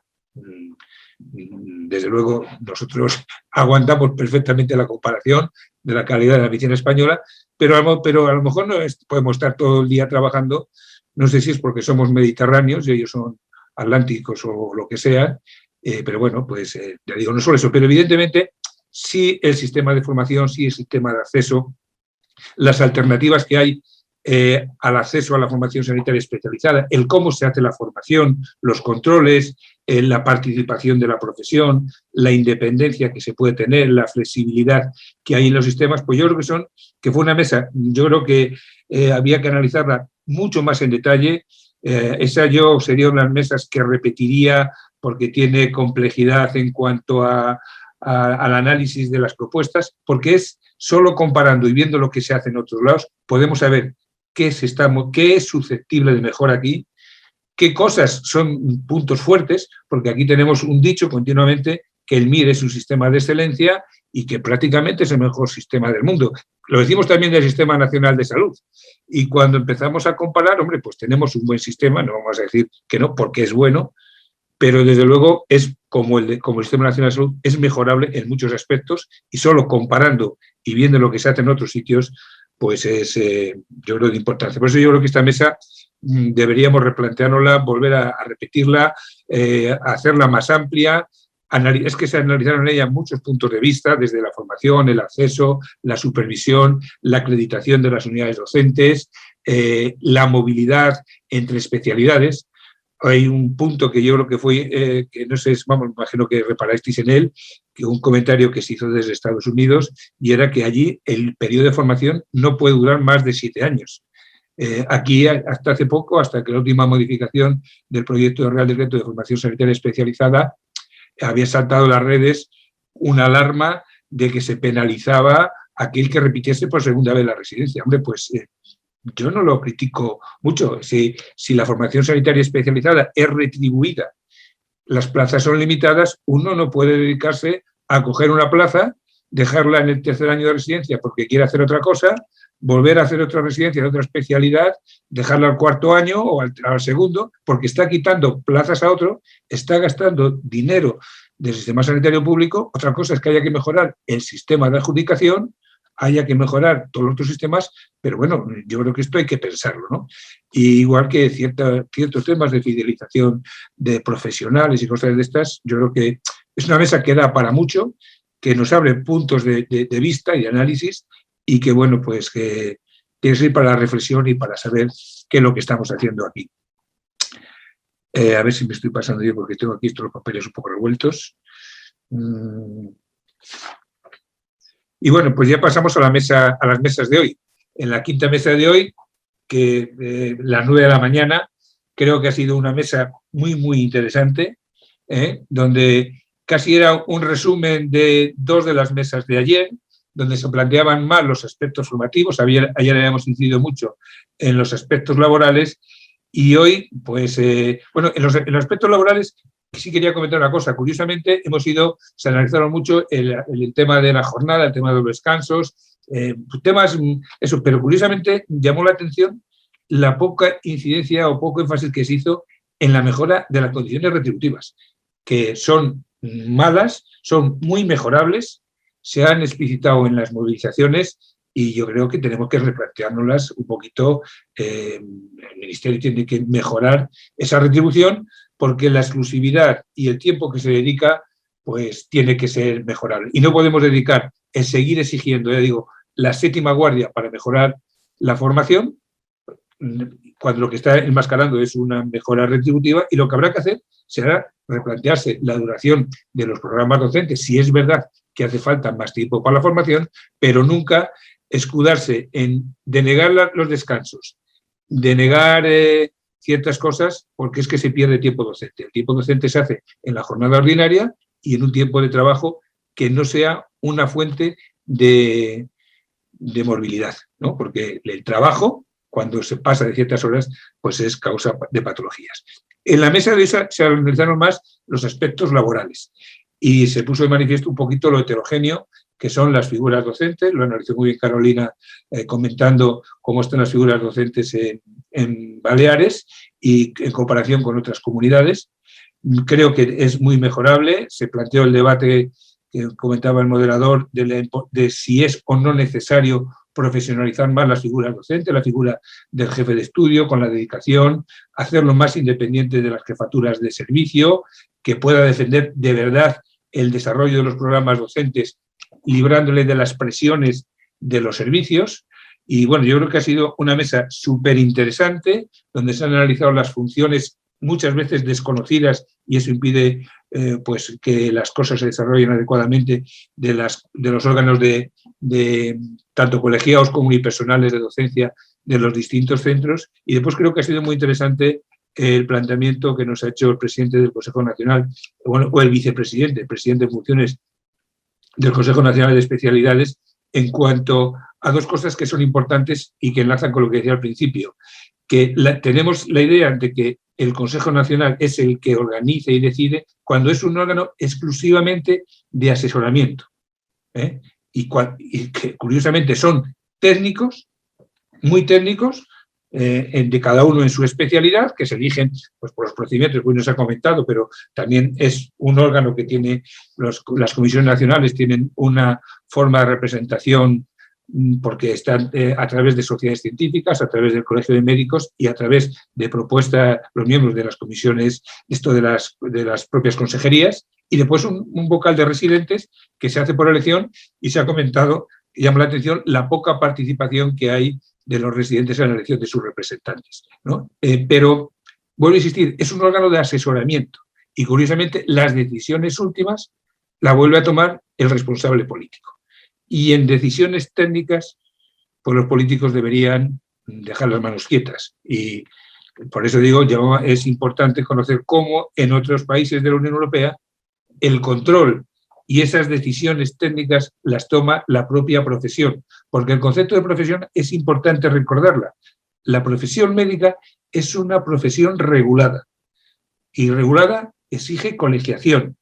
Speaker 1: Desde luego nosotros aguantamos perfectamente la comparación de la calidad de la medicina española, pero a lo mejor podemos estar todo el día trabajando. No sé si es porque somos mediterráneos y ellos son atlánticos o lo que sea, pero bueno, pues ya digo, no solo eso, pero evidentemente sí el sistema de formación, sí el sistema de acceso, las alternativas que hay al acceso a la formación sanitaria especializada, el cómo se hace la formación, los controles, la participación de la profesión, la independencia que se puede tener, la flexibilidad que hay en los sistemas, pues yo creo que fue una mesa, yo creo que había que analizarla mucho más en detalle. Esa yo sería unas mesas que repetiría porque tiene complejidad en cuanto al análisis de las propuestas, porque es solo comparando y viendo lo que se hace en otros lados, podemos saber qué es susceptible de mejora aquí, qué cosas son puntos fuertes, porque aquí tenemos un dicho continuamente que el MIR es un sistema de excelencia y que prácticamente es el mejor sistema del mundo. Lo decimos también del Sistema Nacional de Salud. Y cuando empezamos a comparar, hombre, pues tenemos un buen sistema, no vamos a decir que no, porque es bueno, pero desde luego es como el Sistema Nacional de Salud, es mejorable en muchos aspectos, y solo comparando y viendo lo que se hace en otros sitios, pues es, yo creo, de importancia. Por eso yo creo que esta mesa deberíamos replanteárnosla, volver a repetirla, a hacerla más amplia. Es que se analizaron en ella muchos puntos de vista, desde la formación, el acceso, la supervisión, la acreditación de las unidades docentes, la movilidad entre especialidades. Hay un punto que yo creo que fue, que no sé, vamos, imagino que reparasteis en él, que un comentario que se hizo desde Estados Unidos, y era que allí el periodo de formación no puede durar más de 7 años. Aquí, hasta hace poco, hasta que la última modificación del proyecto de Real Decreto de Formación Sanitaria Especializada, había saltado en las redes una alarma de que se penalizaba a aquel que repitiese por segunda vez la residencia. Hombre, pues yo no lo critico mucho. Si la formación sanitaria especializada es retribuida, las plazas son limitadas, uno no puede dedicarse a coger una plaza, dejarla en el tercer año de residencia porque quiere hacer otra cosa, volver a hacer otra residencia de otra especialidad, dejarla al cuarto año o al segundo, porque está quitando plazas a otro, está gastando dinero del sistema sanitario público. Otra cosa es que haya que mejorar el sistema de adjudicación, haya que mejorar todos los otros sistemas, pero bueno, yo creo que esto hay que pensarlo, ¿no? Y igual que ciertos temas de fidelización de profesionales y cosas de estas, yo creo que es una mesa que da para mucho, que nos abre puntos de vista y de análisis, y que, bueno, pues que tiene que ser para la reflexión y para saber qué es lo que estamos haciendo aquí. A ver si me estoy pasando yo, porque tengo aquí estos los papeles un poco revueltos. Y bueno, pues ya pasamos a las mesas de hoy. En la quinta mesa de hoy, que las 9 de la mañana, creo que ha sido una mesa muy, muy interesante, donde casi era un resumen de 2 de las mesas de ayer, donde se planteaban más los aspectos formativos. Ayer habíamos incidido mucho en los aspectos laborales, y hoy, pues, bueno, en los aspectos laborales sí quería comentar una cosa. Curiosamente, se analizaron mucho el tema de la jornada, el tema de los descansos, temas, eso, pero curiosamente llamó la atención la poca incidencia o poco énfasis que se hizo en la mejora de las condiciones retributivas, que son malas, son muy mejorables, se han explicitado en las movilizaciones, y yo creo que tenemos que replanteárnoslas un poquito. El Ministerio tiene que mejorar esa retribución, porque la exclusividad y el tiempo que se dedica, pues tiene que ser mejorable. Y no podemos dedicar en seguir exigiendo, ya digo, la 7ª guardia para mejorar la formación, cuando lo que está enmascarando es una mejora retributiva, y lo que habrá que hacer será replantearse la duración de los programas docentes, si es verdad que hace falta más tiempo para la formación, pero nunca escudarse en denegar los descansos, denegar ciertas cosas, porque es que se pierde tiempo docente. El tiempo docente se hace en la jornada ordinaria y en un tiempo de trabajo que no sea una fuente de morbilidad, ¿no? Porque el trabajo, cuando se pasa de ciertas horas, pues es causa de patologías. En la mesa de esa se analizaron más los aspectos laborales, y se puso de manifiesto un poquito lo heterogéneo que son las figuras docentes. Lo analizó muy bien Carolina, comentando cómo están las figuras docentes en Baleares y en comparación con otras comunidades. Creo que es muy mejorable. Se planteó el debate que comentaba el moderador de si es o no necesario profesionalizar más las figuras docentes, la figura del jefe de estudio con la dedicación, hacerlo más independiente de las jefaturas de servicio, que pueda defender de verdad el desarrollo de los programas docentes, librándole de las presiones de los servicios. Y bueno, yo creo que ha sido una mesa súper interesante, donde se han analizado las funciones muchas veces desconocidas, y eso impide pues que las cosas se desarrollen adecuadamente, de los órganos de tanto colegiados como unipersonales de docencia de los distintos centros. Y después creo que ha sido muy interesante el planteamiento que nos ha hecho el presidente del Consejo Nacional, o el vicepresidente, el presidente en funciones del Consejo Nacional de Especialidades, en cuanto a 2 cosas que son importantes y que enlazan con lo que decía al principio, que tenemos la idea de que el Consejo Nacional es el que organiza y decide, cuando es un órgano exclusivamente de asesoramiento, y que curiosamente son técnicos, muy técnicos, de cada uno en su especialidad, que se eligen pues, por los procedimientos, pues nos ha comentado, pero también es un órgano que tiene, las comisiones nacionales tienen una forma de representación porque están a través de sociedades científicas, a través del Colegio de Médicos y a través de propuestas, los miembros de las comisiones, esto de las propias consejerías, y después un vocal de residentes que se hace por elección, y se ha comentado, llama la atención, la poca participación que hay de los residentes en la elección de sus representantes, ¿no? Pero, vuelvo a insistir, es un órgano de asesoramiento y, curiosamente, las decisiones últimas la vuelve a tomar el responsable político. Y en decisiones técnicas, pues los políticos deberían dejar las manos quietas. Y por eso digo, es importante conocer cómo en otros países de la Unión Europea el control y esas decisiones técnicas las toma la propia profesión. Porque el concepto de profesión es importante recordarla. La profesión médica es una profesión regulada. Y regulada exige colegiación.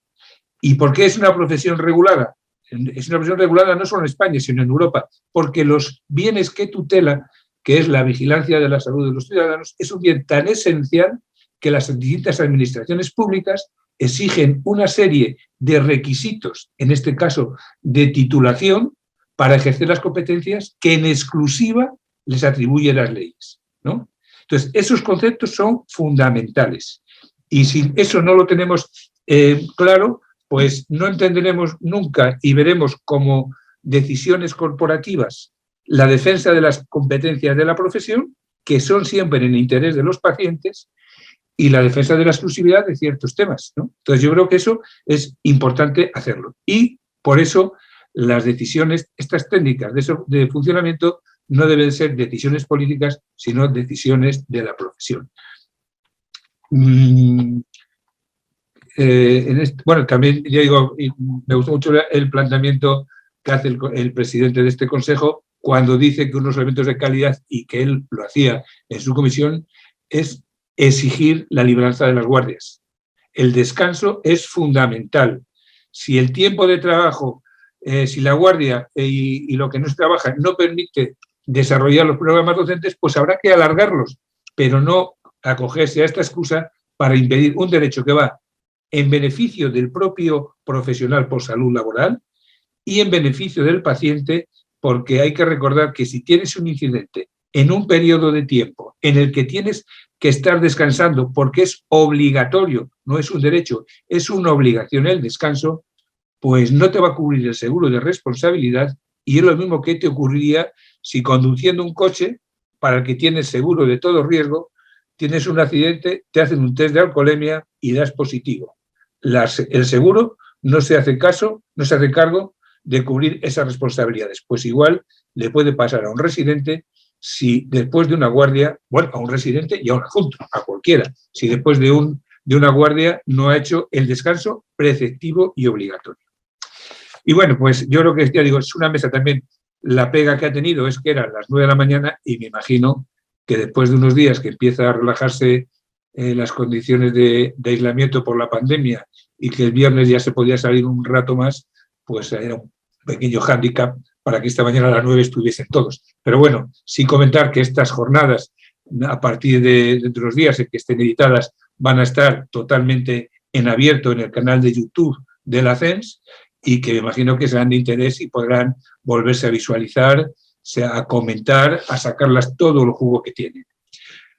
Speaker 1: ¿Y por qué es una profesión regulada? Es una profesión regulada no solo en España, sino en Europa, porque los bienes que tutela, que es la vigilancia de la salud de los ciudadanos, es un bien tan esencial que las distintas administraciones públicas exigen una serie de requisitos, en este caso de titulación, para ejercer las competencias que en exclusiva les atribuyen las leyes, ¿no? Entonces, esos conceptos son fundamentales. Y si eso no lo tenemos claro, pues no entenderemos nunca y veremos como decisiones corporativas la defensa de las competencias de la profesión, que son siempre en el interés de los pacientes, y la defensa de la exclusividad de ciertos temas, ¿no? Entonces yo creo que eso es importante hacerlo. Y por eso las decisiones, estas técnicas de funcionamiento, no deben ser decisiones políticas, sino decisiones de la profesión. Bueno, también, ya digo, me gustó mucho el planteamiento que hace el presidente de este consejo cuando dice que unos elementos de calidad, y que él lo hacía en su comisión, es exigir la libranza de las guardias. El descanso es fundamental. Si el tiempo de trabajo, si la guardia y lo que no se trabaja no permite desarrollar los programas docentes, pues habrá que alargarlos, pero no acogerse a esta excusa para impedir un derecho que va en beneficio del propio profesional por salud laboral y en beneficio del paciente, porque hay que recordar que si tienes un incidente en un periodo de tiempo en el que tienes que estar descansando porque es obligatorio, no es un derecho, es una obligación el descanso, pues no te va a cubrir el seguro de responsabilidad, y es lo mismo que te ocurriría si conduciendo un coche para el que tienes seguro de todo riesgo, tienes un accidente, te hacen un test de alcoholemia y das positivo. El seguro no se hace cargo de cubrir esas responsabilidades. Pues igual le puede pasar a un residente si después de una guardia, bueno, a un residente y a un adjunto, a cualquiera, si después de una guardia no ha hecho el descanso preceptivo y obligatorio. Y bueno, pues yo creo que, ya digo, es una mesa también, la pega que ha tenido es que eran las 9 de la mañana y me imagino que después de unos días que empieza a relajarse las condiciones de aislamiento por la pandemia y que el viernes ya se podía salir un rato más, pues era un pequeño hándicap para que esta mañana a las 9 estuviesen todos. Pero bueno, sin comentar que estas jornadas, a partir de los días en que estén editadas, van a estar totalmente en abierto en el canal de YouTube de la CENS, y que me imagino que serán de interés y podrán volverse a visualizar, a comentar, a sacarlas todo el jugo que tienen.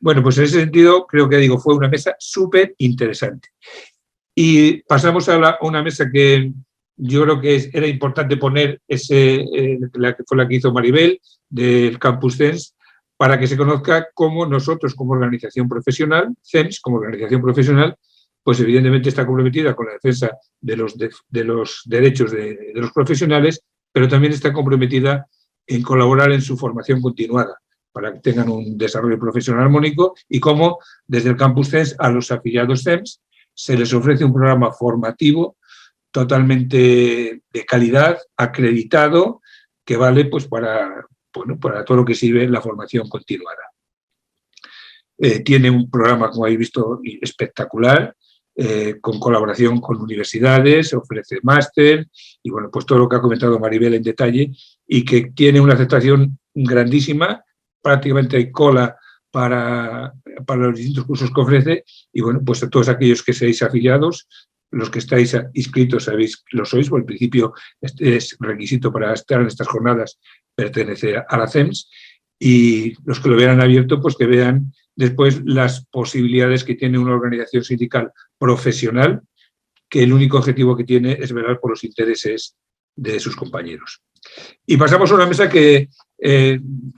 Speaker 1: Bueno, pues en ese sentido, creo que digo, fue una mesa súper interesante. Y pasamos a una mesa que yo creo que era importante poner, la que fue la que hizo Maribel, del Campus CENS, para que se conozca cómo nosotros, como organización profesional, CENS, como organización profesional, pues evidentemente está comprometida con la defensa de los derechos de los profesionales, pero también está comprometida en colaborar en su formación continuada, para que tengan un desarrollo profesional armónico, y cómo desde el Campus CENS a los afiliados CENS se les ofrece un programa formativo totalmente de calidad, acreditado, que vale pues para todo lo que sirve la formación continuada. Tiene un programa, como habéis visto, espectacular, con colaboración con universidades, ofrece máster y bueno, pues todo lo que ha comentado Maribel en detalle, y que tiene una aceptación grandísima. Prácticamente hay cola para los distintos cursos que ofrece y bueno, pues a todos aquellos que seáis afiliados, los que estáis inscritos sabéis que lo sois, por el principio es requisito para estar en estas jornadas pertenecer a la CEMS y los que lo vean abierto, pues que vean después las posibilidades que tiene una organización sindical profesional que el único objetivo que tiene es velar por los intereses de sus compañeros. Y pasamos a una mesa que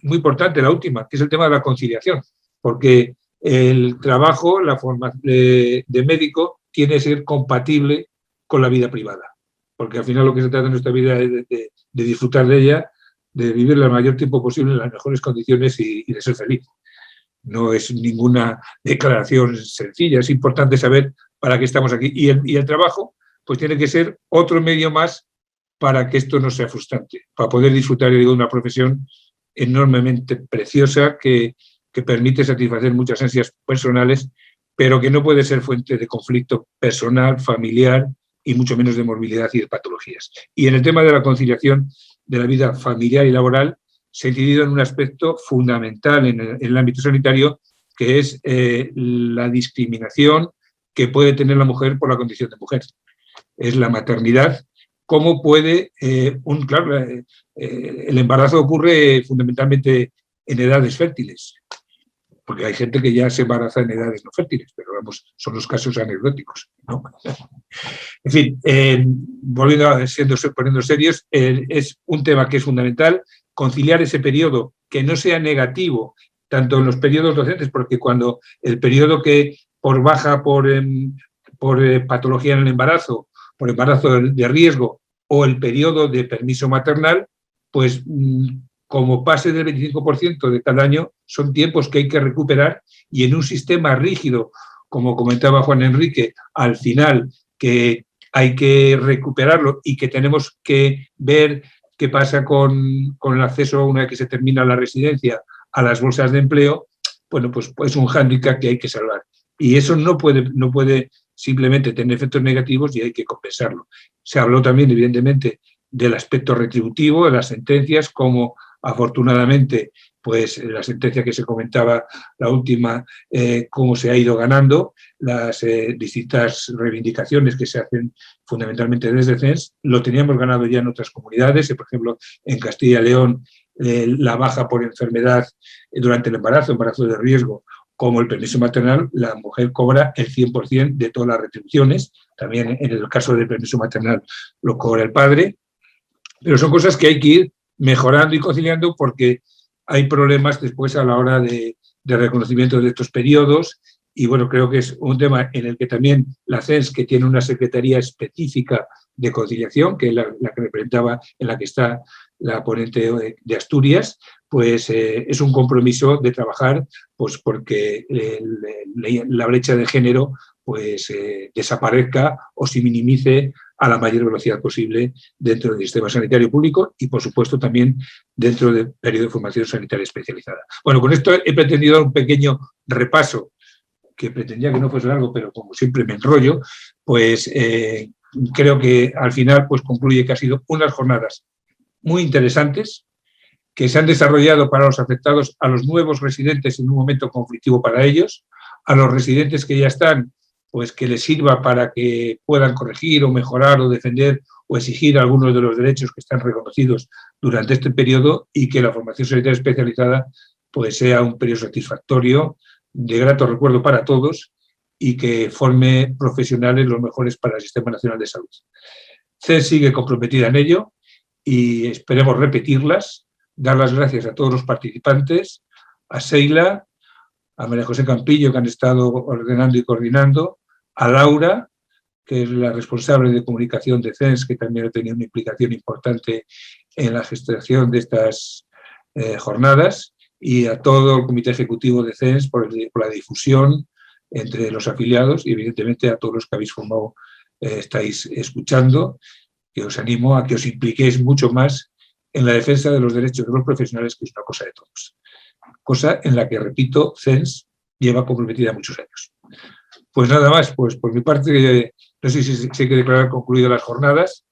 Speaker 1: muy importante, la última, que es el tema de la conciliación, porque el trabajo, la forma de médico, tiene que ser compatible con la vida privada, porque al final lo que se trata en nuestra vida es de disfrutar de ella, de vivirla el mayor tiempo posible en las mejores condiciones y de ser feliz. No es ninguna declaración sencilla, es importante saber para qué estamos aquí. Y el trabajo, pues tiene que ser otro medio más para que esto no sea frustrante, para poder disfrutar de una profesión enormemente preciosa que permite satisfacer muchas ansias personales, pero que no puede ser fuente de conflicto personal, familiar y mucho menos de morbilidad y de patologías. Y en el tema de la conciliación de la vida familiar y laboral, se ha incidido en un aspecto fundamental en el ámbito sanitario, que es la discriminación que puede tener la mujer por la condición de mujer. Es la maternidad. ¿Cómo puede, claro, el embarazo ocurre fundamentalmente en edades fértiles? Porque hay gente que ya se embaraza en edades no fértiles, pero vamos, son los casos anecdóticos, ¿no? En fin, poniendo serios, es un tema que es fundamental, conciliar ese periodo que no sea negativo, tanto en los periodos docentes, porque cuando el periodo que por baja por patología en el embarazo, por embarazo de riesgo o el periodo de permiso maternal, pues como pase del 25% de cada año, son tiempos que hay que recuperar y en un sistema rígido, como comentaba Juan Enrique, al final que hay que recuperarlo y que tenemos que ver qué pasa con el acceso, una vez que se termina la residencia, a las bolsas de empleo, bueno, pues es un hándicap que hay que salvar. Y eso no puede simplemente tener efectos negativos y hay que compensarlo. Se habló también, evidentemente, del aspecto retributivo, de las sentencias, como afortunadamente, pues la sentencia que se comentaba, la última, cómo se ha ido ganando, las distintas reivindicaciones que se hacen fundamentalmente desde CENS, lo teníamos ganado ya en otras comunidades, por ejemplo, en Castilla y León, la baja por enfermedad durante el embarazo de riesgo, como el permiso maternal, la mujer cobra el 100% de todas las retribuciones, también en el caso del permiso maternal lo cobra el padre, pero son cosas que hay que ir mejorando y conciliando porque hay problemas después a la hora de reconocimiento de estos periodos y bueno, creo que es un tema en el que también la CENS, que tiene una secretaría específica de conciliación, que es la que representaba, en la que está la ponente de Asturias, pues es un compromiso de trabajar pues porque la brecha de género pues desaparezca o se minimice a la mayor velocidad posible dentro del sistema sanitario público y, por supuesto, también dentro del periodo de formación sanitaria especializada. Bueno, con esto he pretendido dar un pequeño repaso, que pretendía que no fuese largo, pero como siempre me enrollo, pues creo que al final pues concluye que ha sido unas jornadas muy interesantes, que se han desarrollado para los afectados, a los nuevos residentes en un momento conflictivo para ellos, a los residentes que ya están, pues que les sirva para que puedan corregir o mejorar o defender o exigir algunos de los derechos que están reconocidos durante este periodo y que la formación sanitaria especializada pues sea un periodo satisfactorio, de grato recuerdo para todos y que forme profesionales los mejores para el Sistema Nacional de Salud. CES sigue comprometida en ello y esperemos repetirlas, dar las gracias a todos los participantes, a Seila, a María José Campillo, que han estado ordenando y coordinando, a Laura, que es la responsable de comunicación de CENS, que también ha tenido una implicación importante en la gestación de estas jornadas, y a todo el comité ejecutivo de CENS por la difusión entre los afiliados y, evidentemente, a todos los que habéis formado, estáis escuchando, que os animo a que os impliquéis mucho más en la defensa de los derechos de los profesionales, que es una cosa de todos. Cosa en la que, repito, CENS lleva comprometida muchos años. Pues nada más, pues por mi parte, no sé si hay que declarar concluidas las jornadas,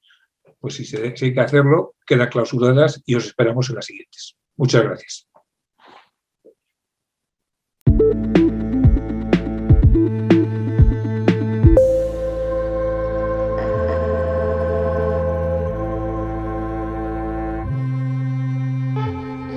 Speaker 1: pues si hay que hacerlo, quedan clausuradas y os esperamos en las siguientes. Muchas gracias.